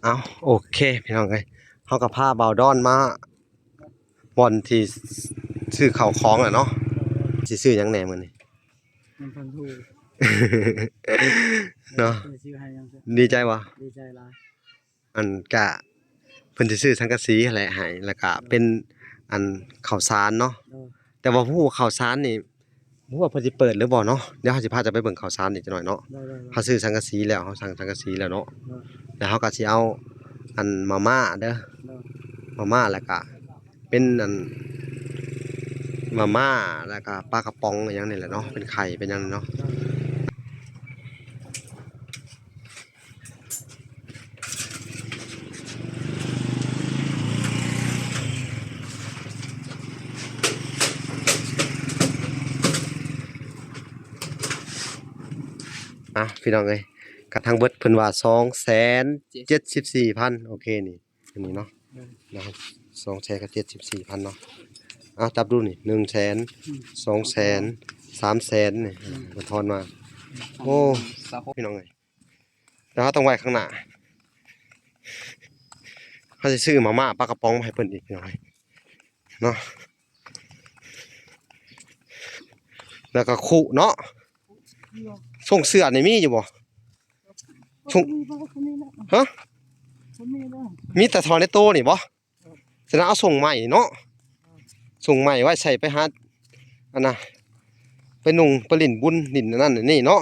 เอาโอเคพี่น้องเอ้ยเฮากับพาเบาดอนมาบ่อนที่ซื้อข้าวของอ่ะเนาะสิซื้อหยังแหน่มื้อนี้ มันพันธุ เนาะ เพิ่นสิซื้อให้ยังดีใจบ่ ดีใจหลาย อันกะเพิ่นสิซื้อสังกะสีแหละให้แล้วก็เป็นอันข้าวสารเนาะโดยแต่ว่าผู้ข้าวสารนี่บ่รู้ว่าเพิ่นสิเปิดหรือบ่เนาะเดี๋ยวเฮาสิพาจะไปเบิ่งข้าวสารอีกจักหน่อยเนาะโดยเฮาซื้อสังกะสีแล้วเฮาสั่งสังกะสีแล้วเนาะ โดย แล้วเฮาก็สิเอาอันมาม่าเด้อ โดย มาม่าแล้วก็เป็นอันมาม่าแล้วก็ปลากระป๋องอหยังนี่แหละเนาะเป็นไข่เป็นหยังนี่เนาะพี่น้องเอ้ยกระทั่งเบิดเพิ่นว่า274,000โอเคนี่อันนี้เนาะนะครับ274,000เนาะจับดูนี่100,000 200,000 300,000นี่มันทอนมาโอ้พี่น้องเอ้ยแล้วเราต้องไว้ข้างหน้าเขาสิซื้อมาม่าปลากระป๋องมาให้เพิ่นอีกพี่น้องเอ้ยเนาะแล้วก็คุเนาะส่งเสื้อนี่มีอยู่บ่ส่งฮะมีแต่ทอในโตนี่บ่ฉะนั้นเอาส่งใหม่เนาะส่งใหม่ไว้ใส่ไปหาอันน่ะไปนุ่งไปลิ้นบุญลิ้นนั่นนี่เนาะ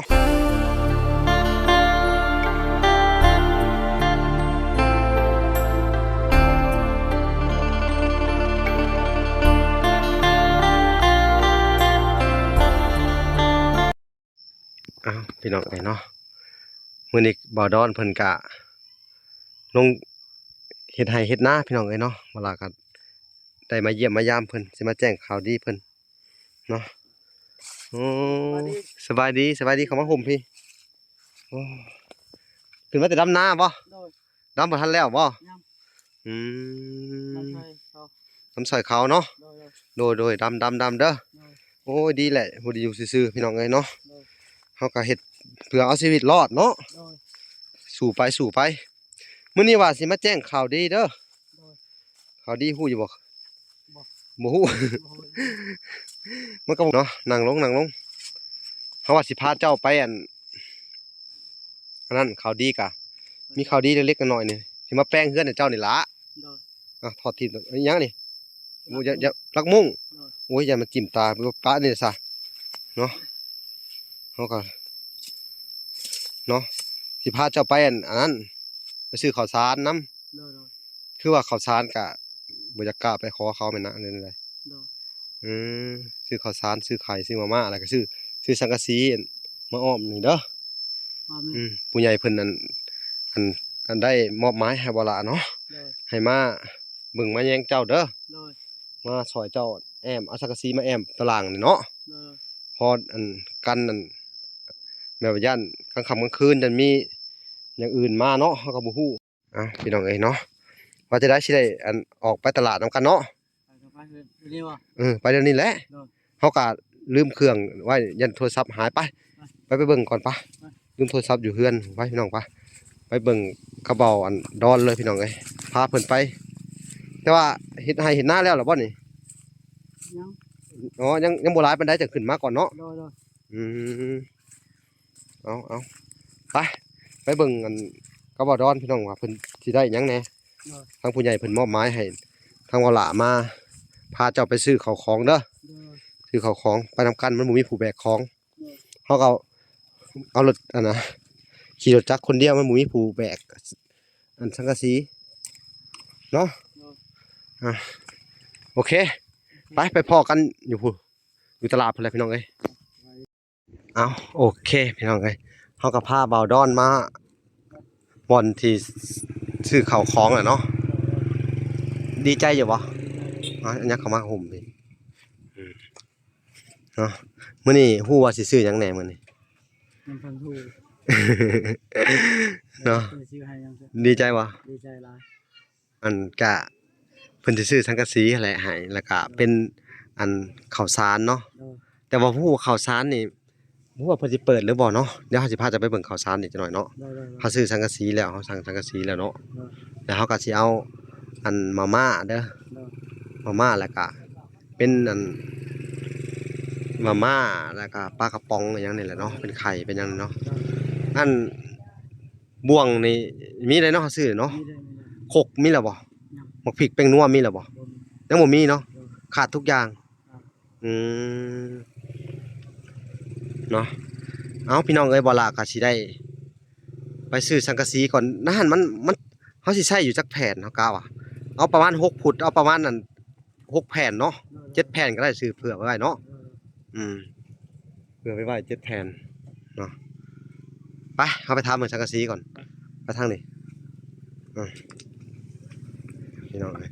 พี่น้องเอ้ยเนาะมื้อนี้บ่าวดอนเพิ่นกะลงเฮ็ดไร่เฮ็ดนาพี่น้องเอ้ยเนาะเวลาก็ได้มาเยี่ยมมายามเพิ่นสิมาแจ้งข่าวดีเพิ่นเนาะโอ้สบายดีเข้ามาห่มพี่โอ้ขึ้นมาแต่ดำนาบ่ โดย ดำบ่ทันแล้วบ่ ยัง อืม ทำให้เขา ดำซอยเขาเนาะ โดย โดยดำเด้อ โดย โอ้ยดีแหละบ่ได้อยู่ซื่อๆพี่น้องเอ้ยเนาะ โดย เฮาก็เฮ็ดเพื่อเอาชีวิตรอดเนาะ โดย สู่ไปมื้อนี้ว่าสิมาแจ้งข่าวดีเด้อ โดย ข่าวดีฮู้อยู่บ่ บ่ บ่ฮู้ มันก็เนาะนั่งลงเฮาว่าสิพาเจ้าไปอันนั้นข่าวดีกะมีข่าวดีเล็กๆน้อยๆนี่สิมาแปลงเฮือนให้เจ้านี่ล่ะ โดย ถอดทิ่มอิหยังนี่โอ้อย่าลักมุ้ง โดย โอ้ยอย่ามาจิ้มตาปะนี่ซะเนาะเฮาก็เนาะสิพาเจ้าไปอันนั้นไปซื้อข้าวสารนำ โดย คือว่าข้าวสารกะบ่อยากกล้าไปขอเขาแม่นนะนั่นแหละ โดย อืมซื้อข้าวสารซื้อไข่ซื้อมาม่าแล้วก็ซื้อสังกะสีอันมาอ้อมนี่เด้อ มาแม่ ผู้ใหญ่เพิ่นอันได้มอบหมายให้บ่ล่ะเนาะ โดย ให้มาเบิ่งมาแยงเจ้าเด้อ โดย มาช่วยเจ้าแอมเอาสังกะสีมาแอมตารางนี่เนาะ โดย พออันกันนั่นแม่ว่าย่านกลางค่ำกลางคืนดันมีอย่างอื่นมาเนาะเฮาก็บ่ฮู้พี่น้องเอ้ยเนาะว่าจะได้สิได้อันออกไปตลาดนํกันเนาะ ไปเรียกว่า ไปเดี๋ยวนี้แหละ โดย เฮาก็ลืมเครื่องไว้ยันโทรศัพท์หายไปเบิ่งก่อนปะลืมโทรศัพท์อยู่เฮือนไปพี่น้องไปเบิ่งกระเป๋าอันดอนเลยพี่น้องเอ้ยพาเพิ่นไปแต่ว่าเฮ็ดให้เฮ็ดหน้าแล้วเหรอบ่นี่ ยัง อ๋อยังบ่หลายปานใดจะขึ้นมาก่อนเนาะ โดย อืมเอาไปเบิ่งอันกระเป๋าดอนพี่น้องว่าเพิ่นสิได้หยังแหน่ทางผู้ใหญ่เพิ่นมอบหมายให้ทางว่าละมาพาเจ้าไปซื้อข้าวของเด้อ โดย ซื้อข้าวของไปนำกันมันบ่มีผู้แบกของเขาก็เอารถอันน่ะขี่รถจักรคนเดียวมันบ่มีผู้แบกอันสังกะสีเนาะโอเคไปพ้อกันอยู่ตลาดพุ่นแหละพี่น้องเอ้ยโอเคพี่น้องเอ้ยเฮาก็พาเบาดอนมาบ่อนที่ซื้อข้าวของอ่ะเนาะดีใจอยู่บ่อันนี้เข้ามาห่มพี่เนาะมื้อนี้ฮู้ว่าสิซื้อหยังแหน่มื้อนี้ มันพันธุ เนาะ เพิ่นสิซื้อให้ยัง ดีใจบ่ ดีใจหลาย อันกะเพิ่นสิซื้อสังกะสีแหละให้แล้วก็เป็นอันข้าวสารเนาะ โดย แต่ว่าผู้ข้าวสารนี่ บ่ว่าเพิ่นสิเปิดหรือบ่เนาะเดี๋ยวเฮาสิพาจะไปเบิ่งข้าวสารอีกจักหน่อยเนาะ ได้ เฮาซื้อสังกะสีแล้วเฮาสั่งสังกะสีแล้วเนาะแล้วเฮาก็สิเอาอันมาม่าเด้อมาม่าแล้วก็เป็นอันมาม่าแล้วก็ปลากระป๋องอหยังนี่แหละเนาะเป็นไข่เป็นหยังนี่เนาะอันบ่วงนี่มีได้เนาะเฮาซื้อเนาะ มีได้ ขกมีแล้วบ่หมกพริกแป้งนัวมีแล้วบ่ยังบ่มีเนาะขาดทุกอย่างอืมเนาะเอาพี่น้องเอ้ยบ่ล่ะก็สิได้ไปซื้อสังกะสีก่อนนั่นมันเฮาสิใช้อยู่จักแผ่นเฮากะว่าเอาประมาณ6ฟุตเอาประมาณนั้น6แผ่นเนาะ7แผ่นก็ได้ซื้อเผื่อไว้เนาะอืมเผื่อไว้7แผ่นเนาะไปเฮาไปทำเหมือนสังกะสีก่อนไปทางนี้พี่น้องเอ้ย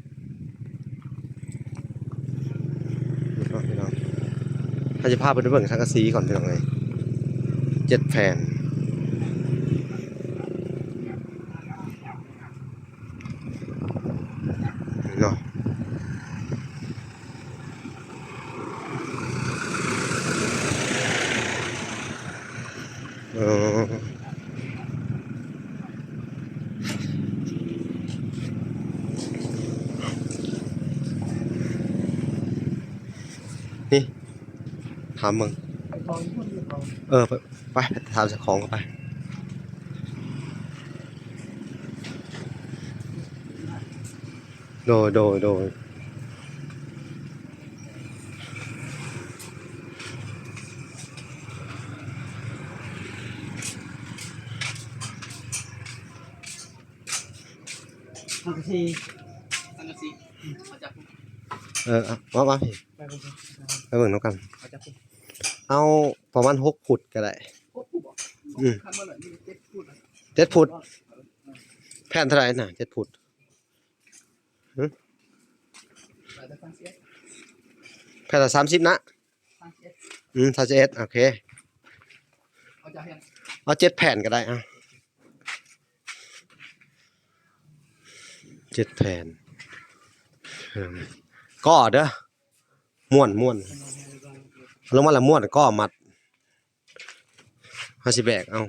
พี่น้องถ้าจะพาไปดูเบิ่งสังกะสีก่อนพี่น้องเอ้ย7แผ่นเนาะนี่ถามมึงไปถามเจ้าของเขาไปโดยสังกะสีมาจับ มาพี่ ไปบ่ ไปเบิ่งน้ำกัน มาจับ เอาประมาณ6ฟุตก็ได้ โอ้ผู้บ่ อืม คันบ่ล่ะนี่7ฟุต 7ฟุตแผ่นเท่าไหร่น่ะ7ฟุต ไปแต่ฟังเสียง แผ่นละ30นะ ฟังเสียง 31โอเค เอาจับยัง เอา7แผ่นก็ได้7แผ่นก็เด้อม่วนลงมาละม่วนก็มัดเฮาสิแบกเอาเ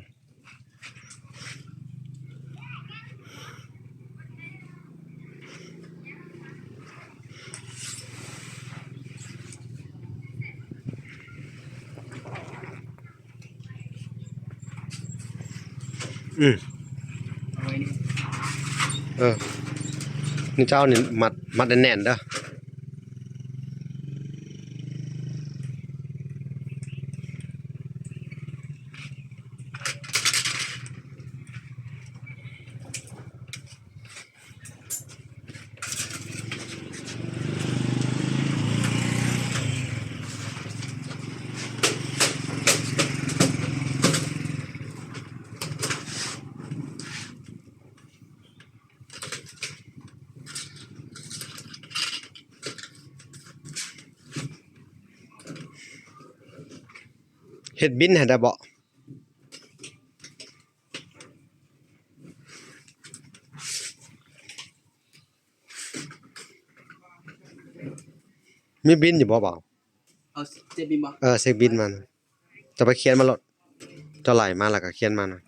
อาไว้นี่ นี่เจ้านี่มัดแน่นๆเด้อเฮ็ดบินให้ได้บ่มีบินอยู่บ่เปล่า เอาเจ็บบินบ่ เช็คบินมันจะไปเขียนมาโลดเจ้าไหลมาแล้วก็เขียนมานะ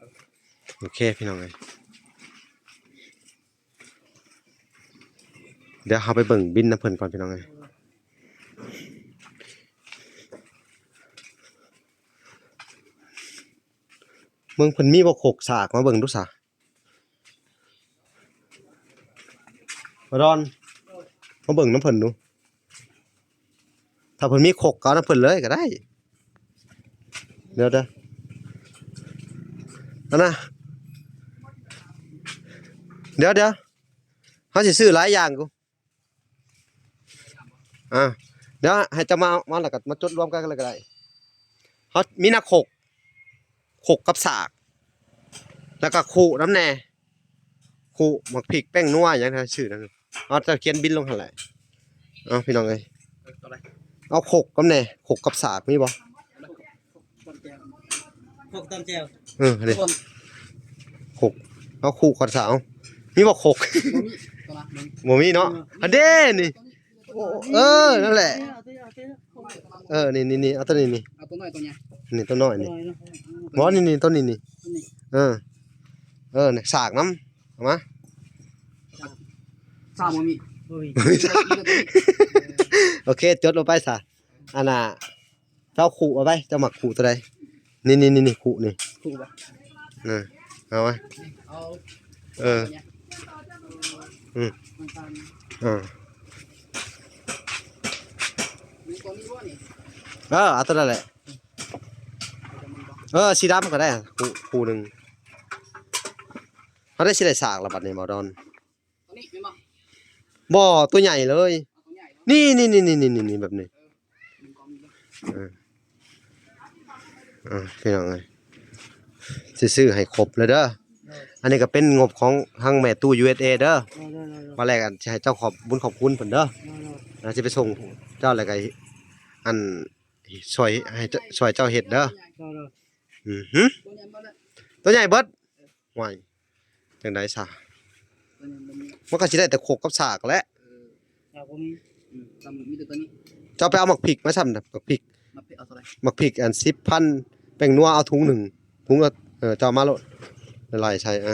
โอเคพี่น้องเอ้ยเดี๋ยวเฮาไปเบิ่งบินน้ำเพิ่นก่อนพี่น้องเอ้ยเมืองเพิ่นมีบ่โขกสากมาเบิ่งดูซะบ่ดอนมาเบิ่งน้ำเพิ่นดูถ้าเพิ่นมีโขกก็เอาน้ำเพิ่นเลยก็ได้เดี๋ยวอันน่ะเดี๋ยวเฮาสิซื้อหลายอย่างกูเดี๋ยวให้เจ้ามาแล้วก็มาจดรวมกันเลยก็ได้เฮามีหน้าโขกกับสากแล้วก็ขู่น้ำแหน่ขู่หมักพริกแป้งนัวอย่างนั้นชื่อนั่นเอาจะเขียนบินลงหั่นแหละเอาพี่น้องเอ้ย ตัวอะไร เอาโขกกับแหน่โขกกับสากมีบ่ ต้นแก้วพวกต้นแก้ว นี่โขกเอาขู่กับสากมีบ่โขก ตัวนะ บ่มีเนาะอันเด้นี่ โอ้เออนั่นแหละนี่เอาตัวนี้นี่ เอาตัวน้อยตัวใหญ่ นี่ตัวน้อยนี่ ตัวน้อยเนาะ บ่นี่ตัวนี้นี่ ตัวนี้ เออเนี่ยสากน้ำเอามา สามมี โอเคจดลงไปซะอันน่ะเจ้าขู่เอาไปเจ้าหมักขู่ตัวใดนี่ขู่นี่ ถูกป่ะ เอาไว้ เอา เออ มันตาม อ่า มีตัวนี้ว่านี่ เอาตัวนั้นแหละสีดำก็ได้ขู่หนึ่งเขาได้สิได้สากละบัดนี้บ่ดอน ตัวนี้เป็นป่ะ บ่ตัวใหญ่เลย เอาตัวใหญ่เนาะ นี่แบบนี้ มีกองมี พี่น้องเอ้ยสิซื้อให้ครบเลยเด้ออันนี้ก็เป็นงบของทางแม่ตู้ USA เด้อมาแรกอันสิให้เจ้าขอบบุญขอบคุณเพิ่นเด้อแล้วสิไปส่งเจ้าแล้วก็อันช่วยให้ช่วยเจ้าเฮ็ดเด้ออือฮึ ตัวใหญ่มาเลย ตัวใหญ่เบิดไหวจังได๋ซะ ตัวใหญ่มันมี มันก็สิได้แต่โคกกับสากแหละ ครับผมทำมีแต่ตัวนี้ เจ้าไปเอาหมักพริกมาซ้ำน่ะหมักพริก มาเปเอาเท่าไหร่ หมักพริกอัน10,000แป้งนัวเอาถุงหนึ่งถุงละเจ้ามาโลดหลายๆใช่เอา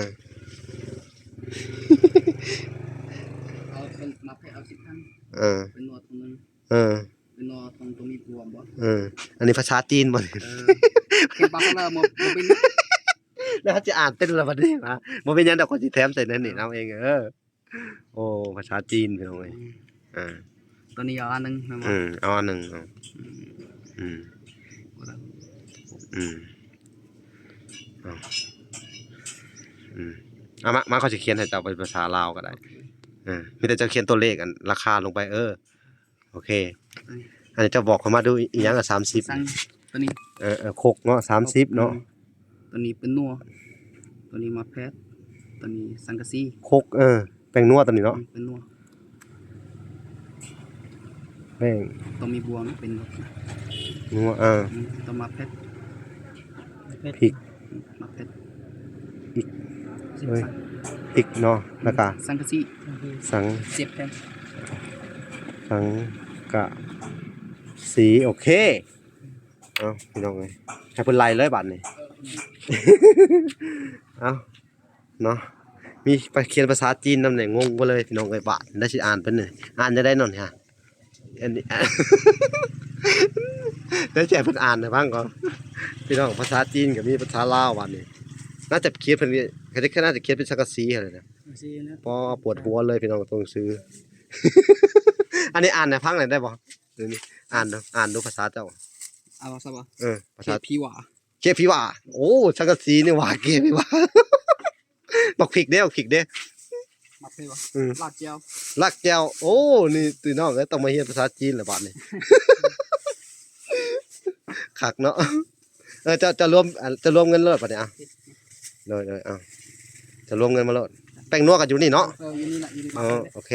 เป็นมาเปเอา10,000 เออ เป็นนัวตรงนึง เออ เป็นนัวตรงมีบวมบ่ อันนี้ภาษาจีนบ่ เป็นปลาข้างล่างบ่เป็น แล้วเขาจะอ่านเป็นละบัดนี้มาบ่เป็นหยังดอกคนสิแถมใส่นั่นนี่เอาเองโอ้ภาษาจีนพี่น้องเอ้ยอ่า ตัวนี้เอาอันนึงนะบ่ เอาอันหนึงเอาอืมอืมเอาเอามาเขาสิเขียนให้เจ้าเป็นภาษาลาวก็ได้มีแต่เจ้าเขียนตัวเลขอันราคาลงไปโอเคอันนี้เจ้าบอกเขามาดูอีหยังสั่ง30ตัวนี้ โคกเนาะ30เนาะ ตัวนี้เป็นนัวตัวนี้มาแพทตัวนี้สังกะสี โคกแป้งนัวตัวนี้เนาะ เป็นนัว แป้ง ตัวมีบวมเป็น นัวตัวมาแพท พริก มาแพท เอ้ยพริกเนาะแล้วก็ สังกะสี สัง เสียบแทน สังกะสีโอเคเอาพี่น้องเอ้ยให้เพิ่นไล่เลยบัดนี้ เอาเนาะมีไปเขียนภาษาจีนนำเนี่ยงงบ่เลยพี่น้องเอ้ยบาดได้สิอ่านเพิ่นนี่อ่านจะได้นอนฮะอันนี้ ได้แจกเพิ่นอ่านให้ฟังก่อนพี่น้องภาษาจีนก็มีภาษาลาวบัดนี้น่าจะเขียนเพิ่นก็น่าจะเขียนเป็นสังกะสีหั่นน่ะพอปวดหัวเลยพี่น้องต้องซื้อ อันนี้อ่านให้ฟังหน่อยได้บ่นี่อ่านดูภาษาเจ้า เอาซะบ่ ภาษา พี่หว่า เก็บพี่ว่าโอ้สังกะสีนี่หว่าเก็บพี่ว่า บักพริกเด้บักพริกเด้ มาเพบ่ อืม ลาดเจียว ลักแก้วโอ้นี่พี่น้องเอ้ยต้องมาเรียนภาษาจีนแล้วบัดนี้ คักเนาะจะรวมเงินโลดบัดนี้เลยจะรวมเงินมาโลดแป้งนัวกันอยู่นี่เนาะ อยู่นี่น่ะอยู่นี่ โอเค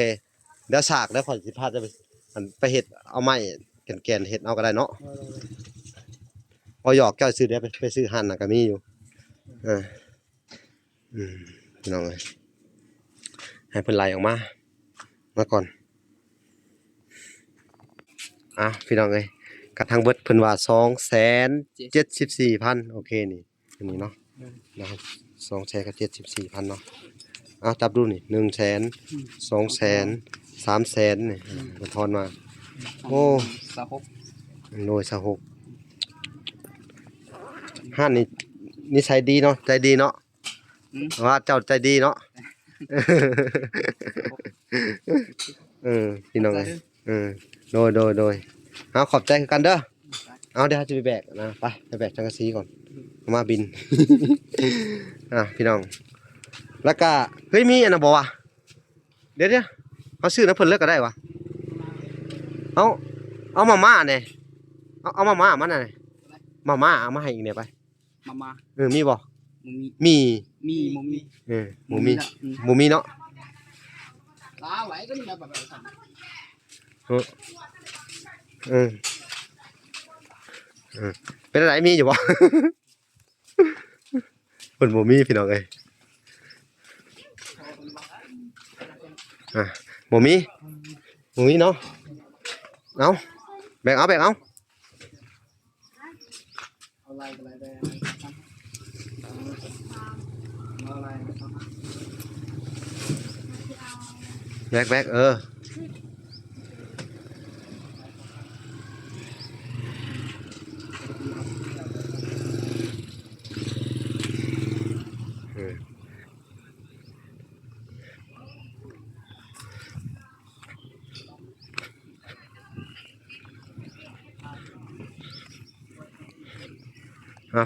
เดี๋ยวฉากแล้วขอยสิพาจะไปเฮ็ดเอาไม้แก่นๆเฮ็ดเอาก็ได้เนาะพอหยอกแก้วซื้อได้ไปซื้อหั่นน่ะก็มีอยู่พี่น้องเอ้ยให้เพิ่นไล่ออกมาก่อนพี่น้องเอ้ยกระทั่งเบิดเพิ่นว่า274,000โอเคนี่อันนี้เนาะนะครับ274,000เนาะจับดูนี่100,000 200,000 300,000นี่มันทอนมาโอ้ สะหก โดยสหกห้านนี่นิสัยดีเนาะใจดีเนาะว่าเจ้าใจดีเนาะ พี่น้องเอ้ยโดยเอาขอบใจคือกันเด้อเอาเดี๋ยวจะไปแบกนะไปแบกจังกะสีก่อนเอามาบิน พี่น้องแล้วก็เฮ้ยมีอันน่ะบ่วะเดี๋ยวเขาซื้อน้ำเพิ่นเลิกก็ได้วะเอามาม่าเนี่ยเอามาม่ามันน่ะมาม่าเอามาให้อีกเนี่ยไป มา มีบ่ มี มี บ่มี หมูมีเนาะ ลาไหวก็นี่นะแบบสั่ง เป็นอะไรมีอยู่บ่ เพิ่นบ่มีพี่น้องเอ้ยบ่มีเนาะ เอาแบ่งเอา เอาลายกับลายแดงเอาลายนะครับ แบก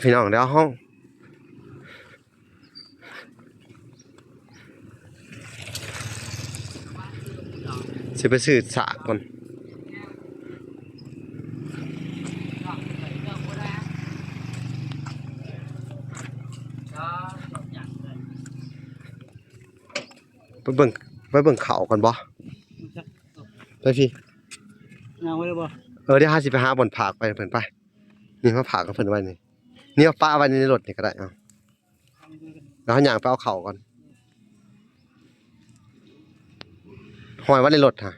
พี่น้องเดี๋ยวห้องสิไปซื้อสากก่อนไปเบิ่งเขาก่อนบ่ไปพี่ เอาไว้เลยบ่ เดี๋ยว50ไปหาบ่อนผากไปเพิ่นไปนี่มาผากกับเพิ่นไว้นี่เอาป้าไว้ในรถนี่ก็ได้เอาแล้วย่างไปเอาเขาก่อนห้อยไว้ในรถฮะ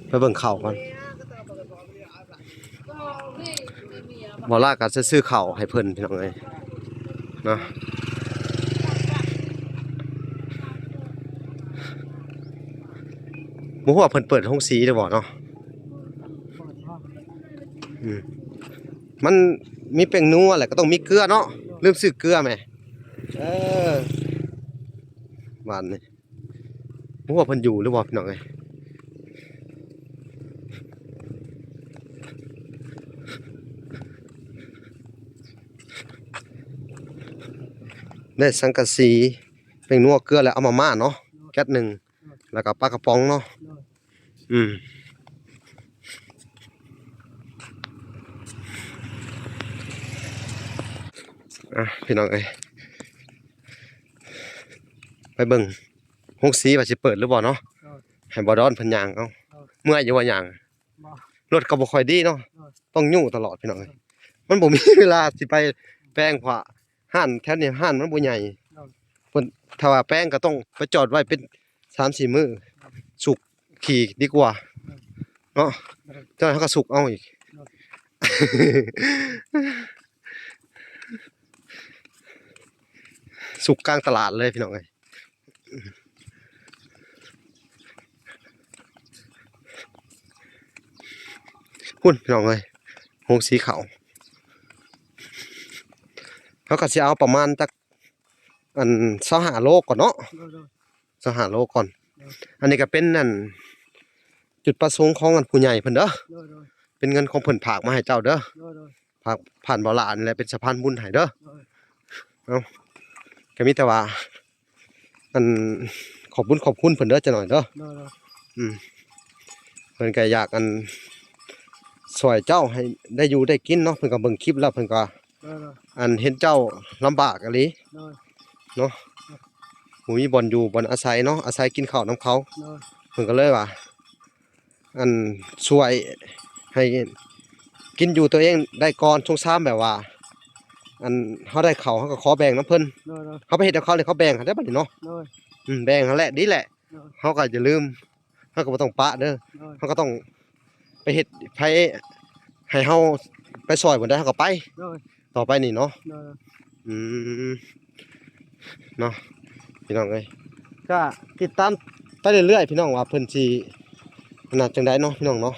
ไปเบิ่งเขาก่อนบ่ล่าก็จะซื้อเขาให้เพิ่นพี่น้องเอ้ยเนาะบ่ฮู้ว่าเพิ่นเปิดโรงสีหรือบ่เนาะมันมีแป้งนัวแหละก็ต้องมีเกลือเนาะลืมซื้อเกลือแหมหวานนี่บ่ฮู้ว่าเพิ่นอยู่หรือบ่พี่น้องเอ้ยได้สังกะสีแป้งนัวเกลือแล้วเอามาม่าเนาะแก๊สหนึ่งแล้วก็ปลากระป๋องเนาะพี่น้องเอ้ยไปเบิ่งโรงสีว่าสิเปิดหรือบ่เนาะให้บ่ดอนเพิ่นย่างเอาเมื่อยอยู่ว่าย่างรถก็บ่ค่อยดีเนาะต้องยู่ตลอดพี่น้องเอ้ยมันบ่มีเวลาสิไปแป้งเพราะห้านแถวนี้ห้านมันบ่ใหญ่เพิ่นถ้าว่าแป้งก็ต้องไปจอดไว้เป็น 3-4 มื้อสุกขี่ดีกว่าเนาะเจ้าเฮาก็สุกเอาอีกสุกกลางตลาดเลยพี่น้องเอ้ยพุ่นพี่น้องเอ้ยโฮงสีขาวเขาก็สิเอาประมาณจักอัน25โลก่อนเนาะ25โลก่อนอันนี้ก็เป็นนั่นจุดประสงค์ของอันผู้ใหญ่เพิ่นเด้อเป็นเงินของเพิ่นฝากมาให้เจ้าเด้อฝากผ่านบ่ล่ะนี่แหละเป็นสะพานบุญให้เด้อเอาก็มีแต่ว่าอันขอบคุณเพิ่นเด้อจักหน่อยเด้อเพิ่นก็อยากอันช่วยเจ้าให้ได้อยู่ได้กินเนาะเพิ่นก็เบิ่งคลิปแล้วเพิ่นก็อันเห็นเจ้าลำบากอะลิเนาะบ่มีบ่อนอยู่บ่อนอาศัยเนาะอาศัยกินข้าวนํเขาเพิ่นก็เลยว่าอันช่วยให้กินอยู่ตัวเองได้ก่อนสงสารแบบว่าอันเฮาได้ข้าวเฮาก็ขอแบ่งนํเพิ่นเฮาไปเฮ็ดกับเขาเลยเขาแบ่งให้ได้บัดนี้เนาะแบ่งหั่นแหละดีแหละเฮาก็อย่าลืมเฮาก็บ่ต้องปะเด้อเฮาก็ต้องไปเฮ็ดไผให้เฮาไปซอยบ่ได้เฮาก็ไปต่อไปนี่เนาะเนาะพี่น้องเอ้ยก็ติดตามไปเรื่อยๆพี่น้องว่าเพิ่นสิน่าจังได๋เนาะพี่น้องเนาะ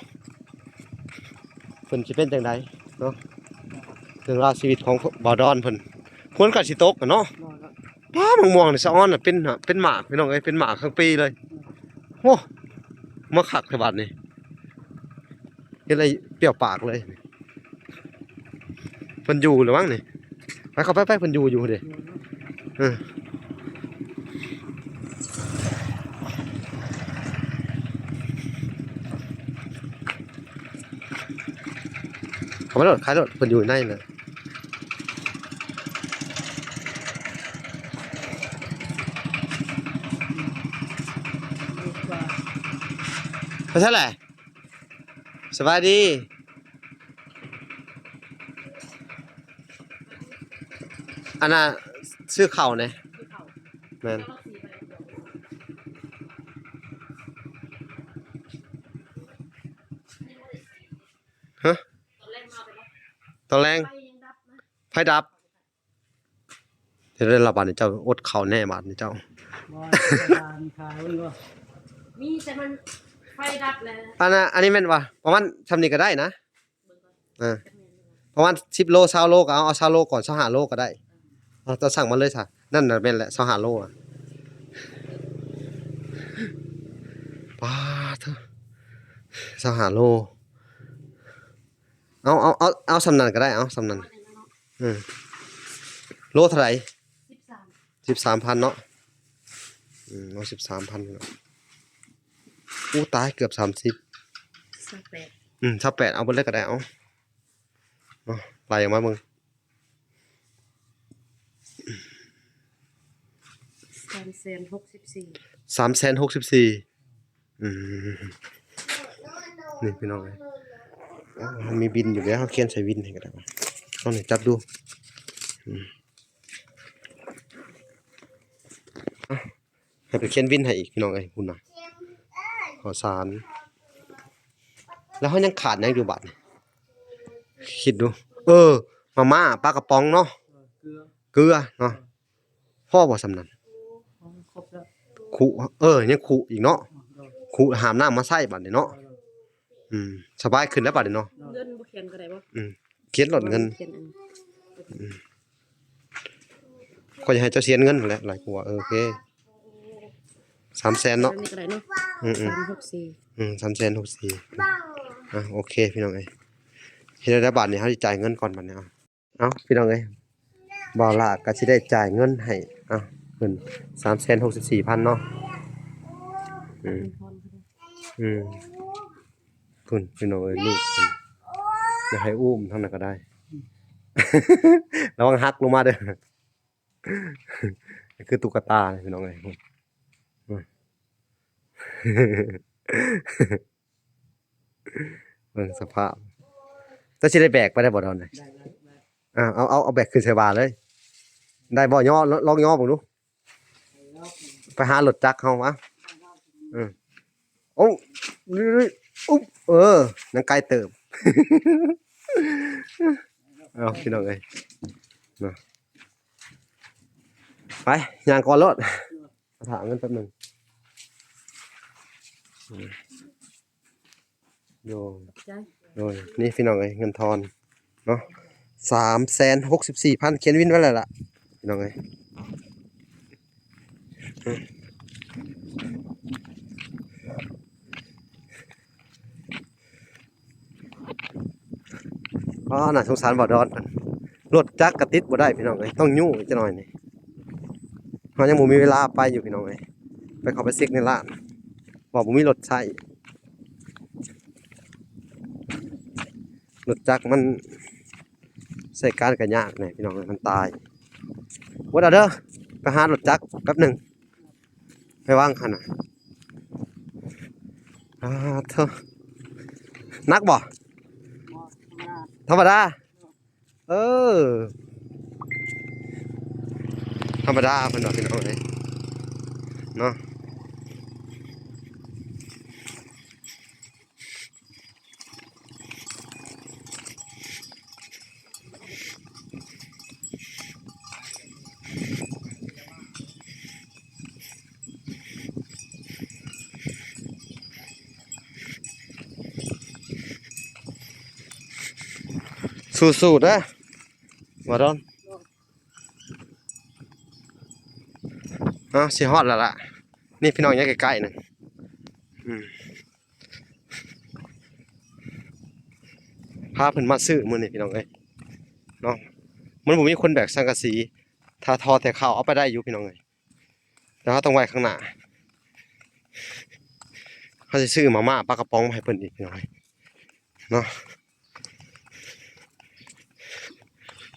เพิ่นสิเป็นจังได๋เนาะเรื่องราวชีวิตของบ่าวดอนเพิ่นควรก็สิตกอะเนาะว้ามะม่วงนี่สะออนน่ะเป็นหมากพี่น้องเอ้ยเป็นหมากทั้งปีเลยโอ้มาคักแท้บัดนี้เฮ็ดอะไรเปรี้ยวปากเลยเพิ่นอยู่หรือมั้งนี่ไปเข้าไปเพิ่นอยู่เด้เขาไม่รถขายรถเพิ่นอยู่ในน่ะไปเท่าไหร่สบายดี อันน่ะซื้อข้าวแหน่แม่นฮะตอนแรงไฟดับเดี๋ยวได้รับบาดนี่เจ้าอดข้าวแน่บาดนี่เจ้า มีแต่มันไฟดับแล้ว อันนี้แม่นว่าประมาณทำนี่ก็ได้นะประมาณ10 โล20 โลก็เอา20 โลก่อน25 โลก็ได้เอาจะสั่งมาเลยซะนั่นน่ะแม่นแหละ25 โลอ่ะป้าเถอะ25 โลเอาสำนันก็ได้เอาสำนันโลเท่าไหร่ 13,000เนาะเอา 13,000เนาะอู้ตายเกือบ30 28เอาเบิดเลยก็ได้เอาเนาะไล่ออกมามึง 364,000นี่พี่น้องเอ้ยมันมีบินอยู่แล้วเฮาเขียนใส่บินให้ก็ได้ว่าเอานี่จับดูให้ไปเขียนบินให้อีกพี่น้องเอ้ยพุ่นน่ะขอสารแล้วเฮายังขาดหยังอยู่บัดนี่คิดดูมาม่าปลากระป๋องเนาะเกลือเนาะพ่อบ่สำนั้นขุยังขุอีกเนาะขุหามน้ำมาใส่บัดนี้เนาะสบายขึ้นแล้วบัดนี้เนาะเงินบ่เขียนก็ได้บ่เขียนหลดเงินก็จะให้เจ้าเสียเงินนั่นแหละหลายกว่าโอเค300,000เนาะนี่ก็ได้เนาะ364,000โอเคพี่น้องเอ้ยเฮ็ดได้บาทนี่เฮาสิจ่ายเงินก่อนบัดนี้เอาพี่น้องเอ้ยบ่าวล่ะก็สิได้จ่ายเงินให้เพิ่น364,000เนาะพุ่นพี่น้องเอ้ยลูกเพิ่นอยากให้อุ้มเท่านั้นก็ได้ ระวังหักลงมาเด้อ คือตุ๊กตาพี่น้องเอ้ยเบิ่งสภาพจะสิได้แบกไปได้บ่ดอนน่ะเอาแบกขึ้นใส่บ่าเลยได้บ่ย่อลองย่อเบิ่งดูไปหารถจักรเฮามาโอ้อุ๊บนังไกลเติบ เอาพี่น้องเอ้ยเนาะไปย่างก่อนรถถามเงินแป๊บนึงโยนี่พี่น้องเอ้ยเงินทอนเนาะ364,000เขียนวินไว้แล้วล่ะพี่น้องเอ้ยน่าสงสารบ่ดอนรถจักรกระติดบ่ได้พี่น้องเอ้ยต้องยู่อีกจักหน่อยนี่เฮายังบ่มีเวลาไปอยู่พี่น้องเอ้ยไปเข้าไปเช็คในร้านบอกบ่มีรถใช้รถจักรมันใช้การก็ยากแน่พี่น้องเอ้ยมันตายบ่ได้เด้อไปหารถจักรแป๊บนึงไปวางคั่นน่ะเถอะนักบ่ธรรมดาธรรมดาเพิ่นว่าพี่น้องเอ้ยเนาะสู้ๆเด้อบ่ดอนสิฮอดแล้วล่ะนี่พี่น้องอยู่ใกล้ๆนึงพาเพิ่นมาซื้อมื้อนี้พี่น้องเอ้ยเนาะมันบ่มีคนแบกสังกะสีถ้าทอแต่ข้าวเอาไปได้อยู่พี่น้องเอ้ยแต่เฮาต้องไว้ข้างหน้าเฮาสิซื้อมาม่าปลากระป๋องมาให้เพิ่นอีกพี่น้องเอ้ยเนาะ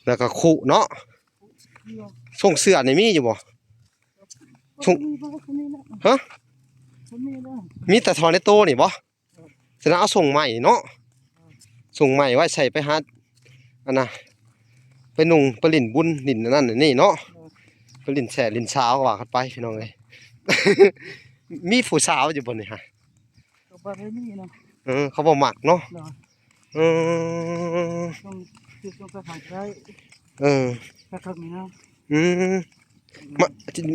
แล้วก็คุเนาะส่งเสื้อนี่มีอยู่บ่ส่งฮะมีแต่ทอในโตนี่บ่ฉะนั้นเอาส่งใหม่เนาะส่งใหม่ไว้ใส่ไปหาอันน่ะ ไปนุ่งไปลิ้นบุญลิ้นนั่นนี่เนาะไปลิ้นแฉลิ้นสาวก็ว่ากันไปพี่น้องเอ้ย มีผู้สาวอยู่บ่นี่ฮะ ก็บ่ได้นี่เนาะ เขาบ่มักเนาะ เนาะ เออ ต้องคือต้องไปทางได้ เออ กระเทิงนี่นะ อืม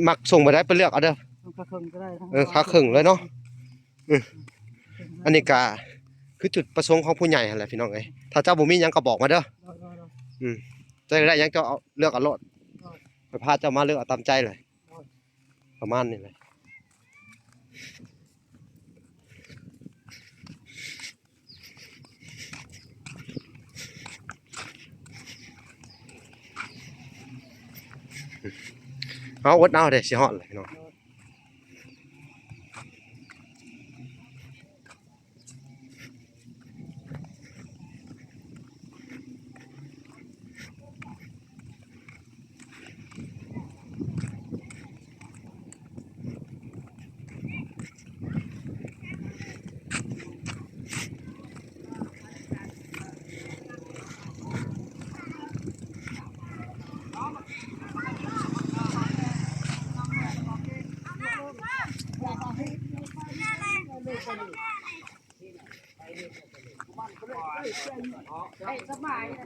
มักส่งไปได้ไปเลือกเอาเด้อ ต้องกระเทิงก็ได้ทั้ง ค่าครึ่งเลยเนาะอันนี้ก็คือจุดประสงค์ของผู้ใหญ่หั่นแหละพี่น้องเอ้ยถ้าเจ้าบ่มีหยังก็บอกมาเด้อเจ้าได้หยังเจ้าเอาเลือกเอาโลดไปพาเจ้ามาเลือกเอาตามใจเลยประมาณนี้เลยเอาอดเอาเด้สิฮอดเลยพี่น้อง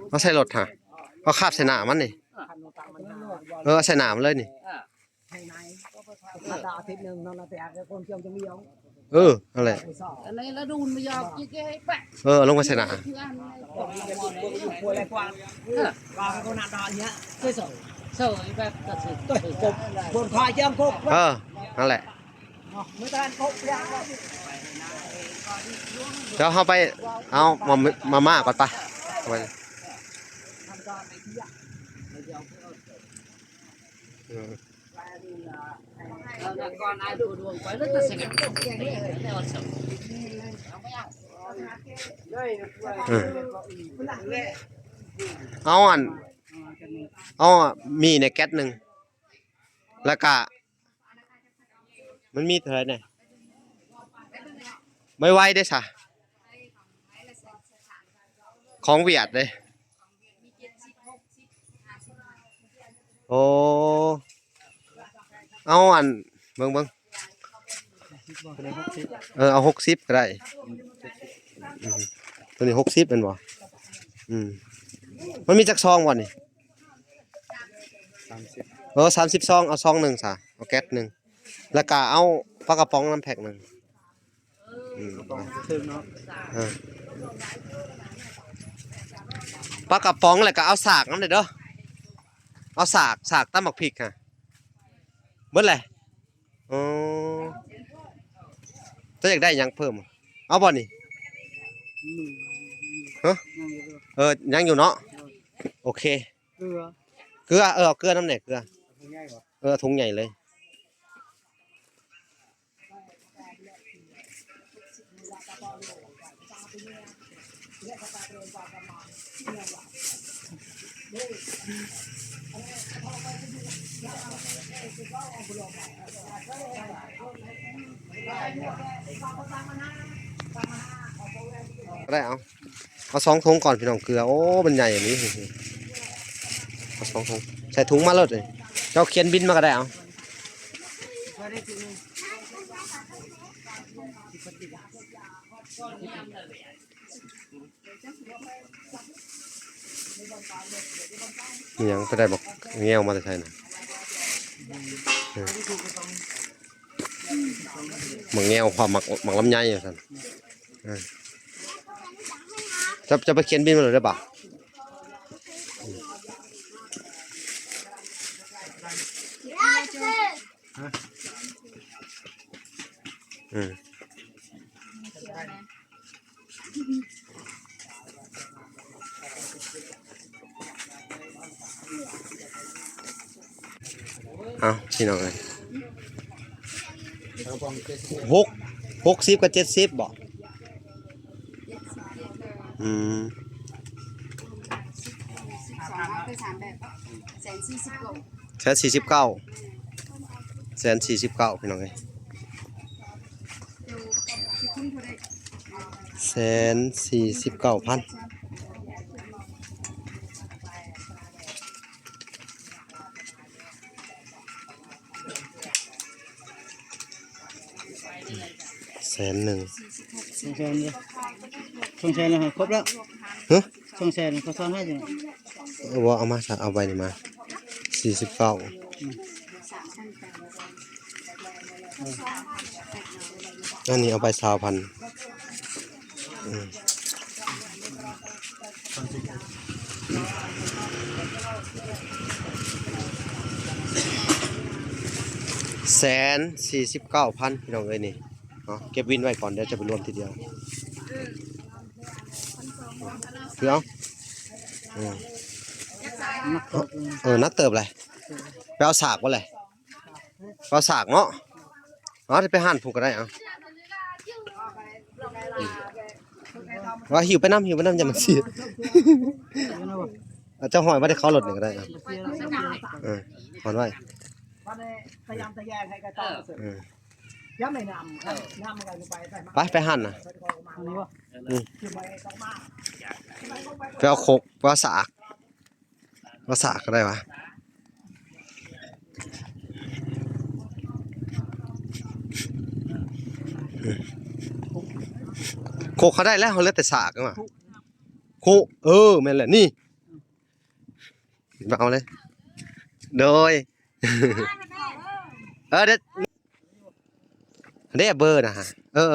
เอาใส่รถฮะเอาคาบใส่หน้ามันนี่ใส่หน้ามันเลยนี่นั่นแหละ อันนี้แล้วดูมันยอกยี่แกให้แปะ ลงไปใส่หน้า คืออันนี้ เสยแบบกระสือบนพายย่างกบ นั่นแหละเดี๋ยวเขาไปเอามาม่าก่อนปะไปก่อนไอ้ดูดวงไปแล้วจะเสกแล้วเสย เอามีในแก๊สหนึ่งแล้วก็มันมีเท่าไหร่เนี่ยไม่ไหวได้สะของเวียดเลยโอ้เอาเบิ่งเอา60ก็ได้ตัวนี้60เป็นบ่มันมีจักซองบ่นี่30ซองเอาซองหนึ่งซะเอาแก๊สหนึ่งแล้วก็เอาปลากระป๋องน้ำแพ็คหนึ่งปลากระป๋องแล้วก็เอาสากน้ำเด้อเอาสากตำบักพริกค่ะเบิดเลยจะอยากได้หยังเพิ่มเอาบ่นี่ยังอยู่เนาะโอเคเกลือเอาเกลือน้ำแหน่เกลือถุงใหญ่เลยได้เอา2 ถุงก่อนพี่น้องเกลือโอ้มันใหญ่อย่างนี้เอา2 ถุงใส่ถุงมาเลยเจ้าเขียนบินมาก็ได้เอายังก็ได้บอกเงี้ยวมาแต่ใช่นะหมักเงี้ยวความหมักลำไยอยู่ท่านจะไปเขียนบินมาเลยได้ป่ะเอาพี่น้องเลย60กับ70บ่149พี่น้องเลย149,000 100,000 200,000เลย200,000แล้วครบแล้ว ฮะ 200,000เขาซ่อนไว้อยู่ บ่เอามาซะเอาใบนี้มา49อันนี้เอาไป20,000149,000พี่น้องเอ้ยนี่เก็บวินไว้ก่อนเดี๋ยวจะไปรวมทีเดียวคือเอานักเติบเลยไปเอาสากวะเลยไปเอาสากเนาะจะไปหั่นผูกก็ได้ว่าหิวไปน้ำอย่ามันเสียเจ้าหอยว่าได้เขาหลดหนึ่งก็ได้หอนไว้ไปหั่นนะไปเอาโคกไปเอาสากก็ได้วะโคกเขาได้แล้วเขาเหลือแต่สากมาโคกแม่นแหละนี่มาเอาเลยโดยเด็ดเบอร์นะฮะ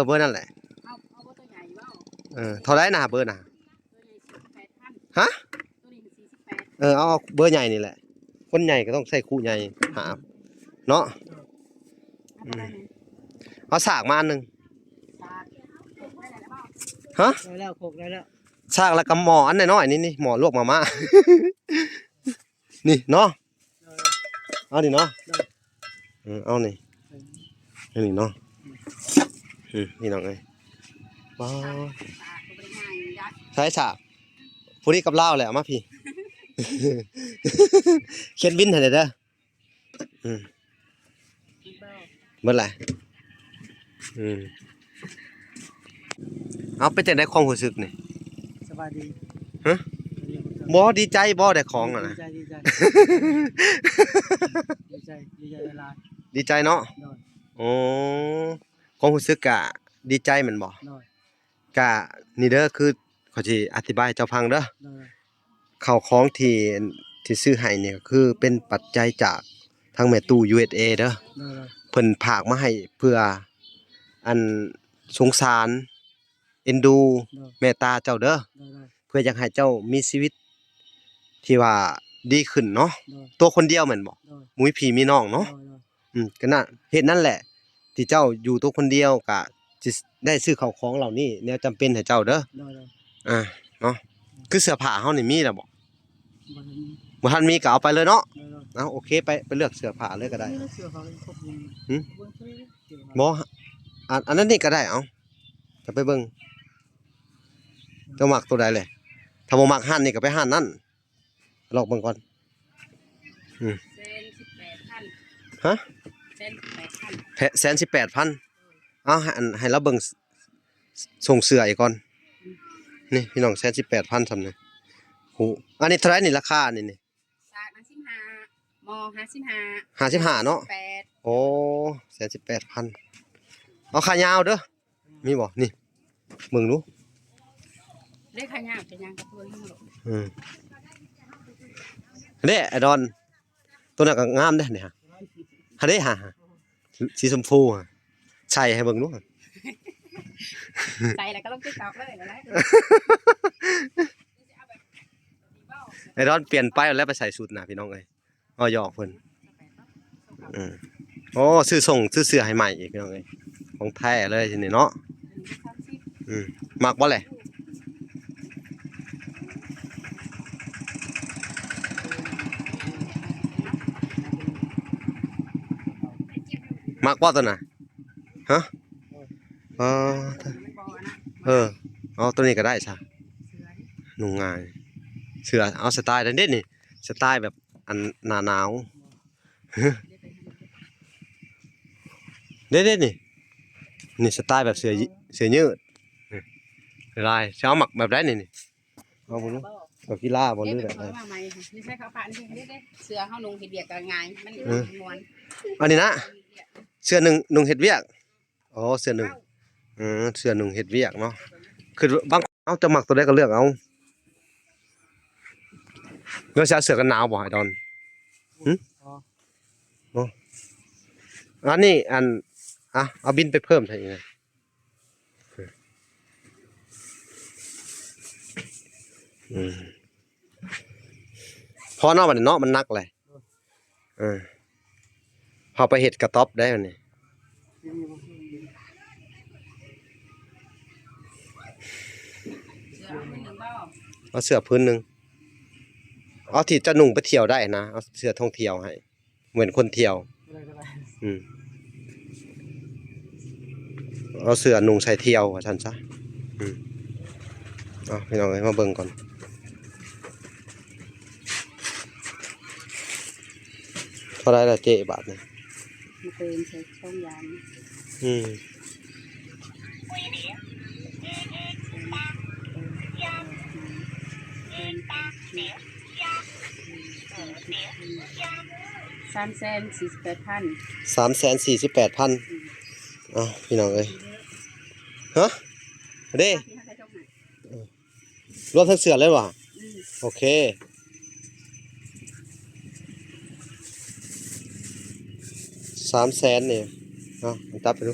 เบอร์นั่นแหละเท่าไรนะเบอร์นะฮะเอาเบอร์ใหญ่นี่แหละคนใหญ่ก็ต้องใส่คู่ใหญ่หาเนาะเอาสากมาอันหนึ่งฮะ ได้แล้วครบได้แล้ว สากแล้วก็หมออันน้อยๆนี่หมอลวกมาม่านี่เนาะเอาดิเนาะเอานี่นี่เนาะนี่น้องเอ้ยว้าวใช้สากผู้นี้กับเล่าแหละเอามาพี่เขียนบินให้เด้อเมื่อไหร่เอาไปแต่ได้ของรู้สึกนี่ สบายดี ฮะบ่ดีใจบ่ได้ของอ่ะนะ ดีใจเวลา ดีใจเนาะโอ้ความรู้สึกกะดีใจแม่นบ่กะนี่เด้อคือเขาสิอธิบายให้เจ้าฟังเด้อข้าวของที่ซื้อให้เนี่ยคือเป็นปัจจัยจากทางแม่ตู้ USA เด้อเพิ่นฝากมาให้เพื่ออันสงสารเอ็นดูเมตตาเจ้าเด้อเพื่ออยากให้เจ้ามีชีวิตที่ว่าดีขึ้นเนาะตัวคนเดียวแม่นบ่มุ้ยพี่มีน้องเนาะก็น่ะเหตุนั้นแหละที่เจ้าอยู่ตัวคนเดียวก็สิได้ซื้อข้าวของเหล่านี้แนวจำเป็นให้เจ้าเด้อเนาะคือเสื้อผ้าเฮานี่มีแล้วบ่ทันมีก็เอาไปเลยเนาะโอเคไปเลือกเสื้อผ้าเลยก็ได้บ่อันนั้นนี่ก็ได้เอาจะไปเบิ่งเจ้ามักตัวใดเลยถ้าบ่มักหั่นนี่ก็ไปหั่นนั่นลองเบิ่งก่อนฮะ118,000เอาให้เราเบิ่งส่งเสื้ออีกก่อนนี่พี่น้อง118,000ซำนี่โหอันนี้เท่าไหร่นี่ราคานี่สาก55ม55เนาะโอ้118,000เอาขายาวเด้อมีบ่นี่มึงดูเลขขายาวจะยังกับตัวยังหลงเด้ไอ้ดอนตัวนั้นก็งามเด้นี่ฮะเด้ฮะสีชมพูใส่ให้เบิ่งดูใส่แล้วก็ลง TikTok เลยนะไอ้ดอนเปลี่ยนไปแล้วไปใส่สูทน่ะพี่น้องเอ้ยหยอกเพิ่นโอ้ซื้อเสื้อให้ใหม่อีกพี่น้องเอ้ยของแท้เลยทีนี้เนาะมักบ่แหละมักบ่ตัวน่ะฮะเอาตัวนี้ก็ได้ซะนุ่งง่ายเสื้อเอาสไตล์เด็ดนี่สไตล์แบบอันหน้าหนาวเด็ดนี่สไตล์แบบเสื้อยืดลายเช้าหมักแบบได้นี่เอาบ่รู้แบบกีฬาบ่รู้แบบนี่ใช่เขาผ่านนี่เด้เสื้อเฮานุ่งเฮ็ดเวียกก็ง่ายมันม่วนอันนี้นะเสื้อนุ่งเฮ็ดเวียกเสื้อหนึ่ง เสื้อหนุ่งเฮ็ดเวียกเนาะคือบางเอาจะมักตัวใดก็เลือกเอาเลือกเสื้อกันหนาวบ่ไอ้ดอนหึอ๋ออันนี้อันเอาบินไปเพิ่มใช่ไหมพอนอกบัดนี้เนาะมันนักเลยพอไปเฮ็ดกระต๊อบได้บัดนี้เอาเสื้อพื้นหนึ่งเอาที่จะนุ่งไปเที่ยวได้นะเอาเสื้อท่องเที่ยวให้เหมือนคนเที่ยวเอาเสื้อนุ่งใส่เที่ยวว่าซั่นซะเอาพี่น้องเอ้ยมาเบิ่งก่อนเท่าไรล่ะเจ๊บาทนี่ มันเป็นใช้ช่องยาน 348,000 348,000อ้าวพี่น้องเอ้ยฮะเด้รวมทั้งเสื้อเลยว่ะโอเค300,000นี่ตับไปดู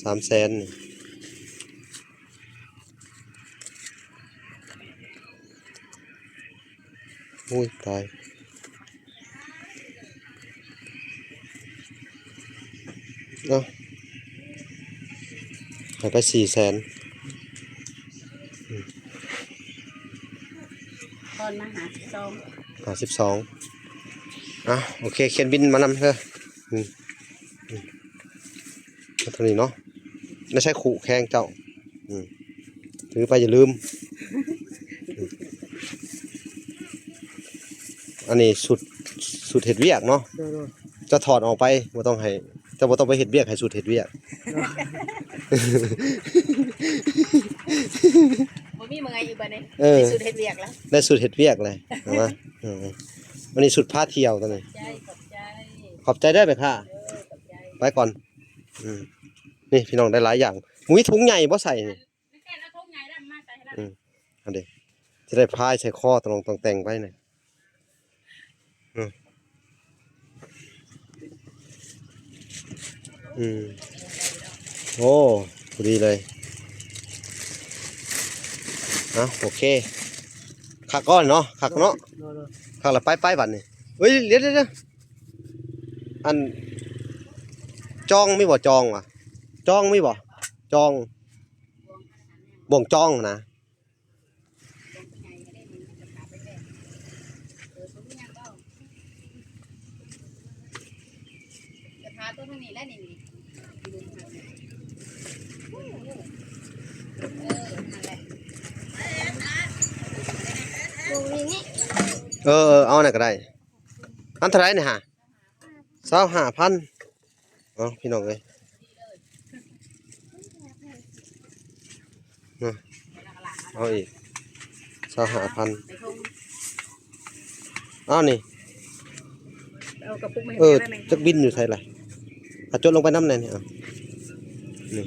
300,000นี่อุ้ยตายหายไป400,000ตอนมาหา52โอเคเขียนบินมานำเถอะเท่านี้เนาะไม่ใช่ขู่แข้งเจ้าถือไปอย่าลืมอันนี้สุดเห็ดเวียกเนาะจะถอดออกไปบ่ต้องให้จะบ่ต้องไปเห็ดเวียกให้สุดเห็ดเวียกบ่มีเมื่อยอยู่บัดนี้ได้สูตรเฮ็ดเวียกแล้วได้สุดเห็ดเวียกเลยเห็นไหมอันนี้สุดพาเที่ยวตัวนี้ขอบใจได้ไหมค่ะไปก่อนนี่พี่น้องได้หลายอย่างมุ้ยถุงใหญ่บ่ใส่นี่อันเด็กจะได้พายใส่ข้อตรงแต่งไปหน่อยโอ้พอดีเลยโอเคขักก้อนเนาะขักเนาะขักละไปบัดนี่เฮ้ยเดี๋ยวอันจองไม่บ่จองว่ะจองไม่บ่จองบ่งจองนะตัวนี้แล้วนี่เอาไหนก็ได้อันเท่าไรเนี่ยฮะ25,000พี่น้องเลยเอาอีก25,000นี่จักบินอยู่ไทยไรจดลงไปน้ำไหนเนี่ยนี่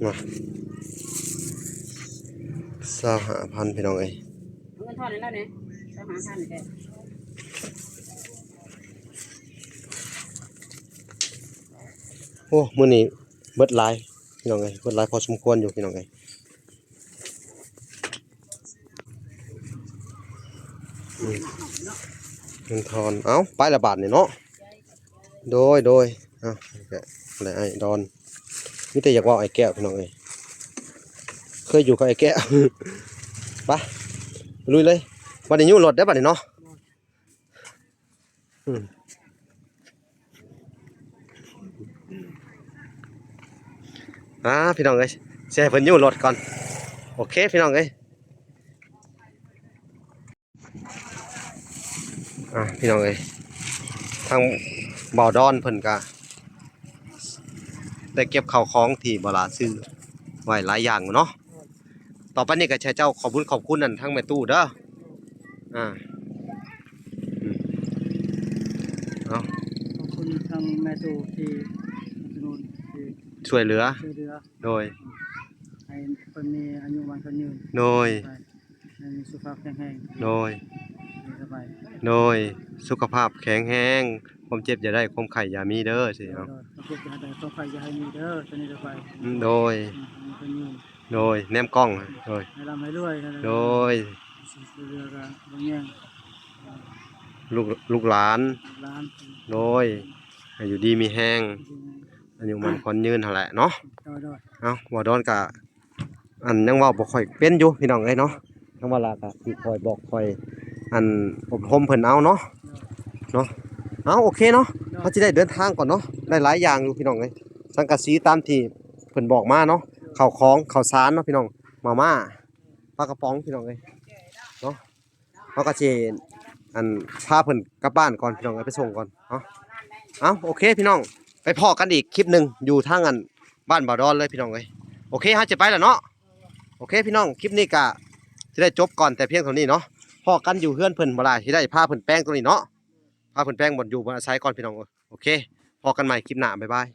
มา25,000พี่น้องเอ้ยเงินทอนแล้วเนี่ย25,000แกโอ้มื้อนี้เบิดหลายพี่น้องเอ้ยเบิดหลายพอสมควรอยู่พี่น้องเอ้ยเงินทอนไปละบาทนี่เนาะโดยอะไรไอ้ดอนนี่แต่อยากว่าไอ้แก้วพี่น้องเอ้ยเคยอยู่กับไอ้แก้วไปลุยเลยวันนี้ยูรถได้บัดนี้เนาะพี่น้องเอ้ยเสียเพิ่นยูรถก่อนโอเคพี่น้องเอ้ยพี่น้องเอ้ยทางบ่อดอนเพิ่นก็ได้เก็บข้าวของที่บ่ลาซื้อไว้หลายอย่างเนาะต่อไปนี้ก็ใช้เจ้าขอบคุณนั่นทั้งแม่ตู้เด้อ เนาะ ขอบคุณทางแม่ตู่ที่สนับสนุนที่ ช่วยเหลือ ช่วยเหลือ โดย ให้เพิ่นมีอายุมันคนยืน โดย ให้มีสุขภาพแข็งแรง โดย สบาย โดยสุขภาพแข็งแรงความเจ็บอย่าได้ความไข้อย่ามีเด้อสิ โด เนาะ ยขอบคุณที่ให้ได้ต้องใครจะให้มีเด้อตอนนี้สบาย โดย มีคนยืน โดยแนมกล้องโดย ให้ร่ำให้รวย โดย ช่วยเหลือกันบางอย่าง ลูกหลาน ร้าน โดยให้อยู่ดีมีแห้งอายุมันคนยืนหั่นแหละเนาะ โดย เอ้าบ่ดอนก็อันยังเว้าบ่ค่อยเป็นอยู่พี่น้องเอ้ยเนาะทั้งว่าลาก็สิคอยบอกคอยอันอบรมเพิ่นเอาเนาะเอาโอเคเนาะเฮาสิได้เดินทางก่อนเนาะได้หลายอย่างอยู่พี่น้องเอ้ยสังกะสีตามที่เพิ่นบอกมาเนาะข้าวของข้าวสารเนาะพี่น้องมาม่าปลากระป๋องพี่น้องเอ้ยเนาะเฮาก็สิอันพาเพิ่นกลับบ้านก่อนพี่น้องเอ้ยไปส่งก่อนเนาะเอาโอเคพี่น้องไปพ้อกันอีกคลิปหนึงอยู่ทางอันบ้านบ่าวดอนเลยพี่น้องเอ้ยโอเคฮะจะไปแล้วเนาะโอเคพี่น้องคลิปนี้ก็สิได้จบก่อนแต่เพียงเท่านี้เนาะพ้อกันอยู่เฮือนเพิ่นบ่ล่ะสิได้พาเพิ่นแป้งตรงนี้เนาะพาเพิ่นแป้งบ่อยู่บ่อาศัยก่อนพี่น้องโอเคพอกันใหม่คลิปหน้าบ๊ายบาย